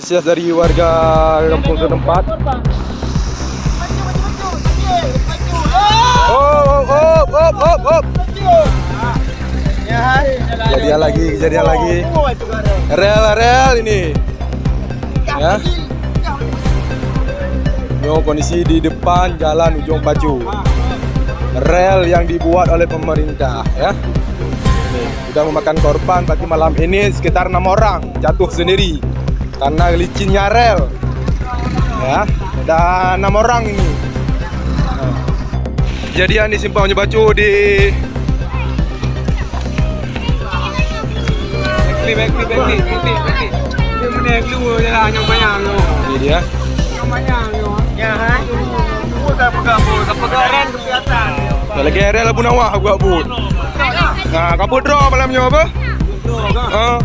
Antusias dari warga kampung setempat. Oh. Kejadian lagi. Rel ini. Ya. Ini kondisi di depan jalan Ujung Pacu. Rel yang dibuat oleh pemerintah, ya. Nih, sudah memakan korban pagi malam ini sekitar 6 orang jatuh sendiri karena licinnya rel. Ya, ada 6 orang ini. Nah. Kejadian di Simpang Ujung Pacu di Backli. Dia menaik dulu jalan yang banyak. Ini dia. Yang banyak. Ya, kita pegang ke atas. Lagi rel Abu Nawah buat but. Nah, kaput draw malamnya apa? Lupa.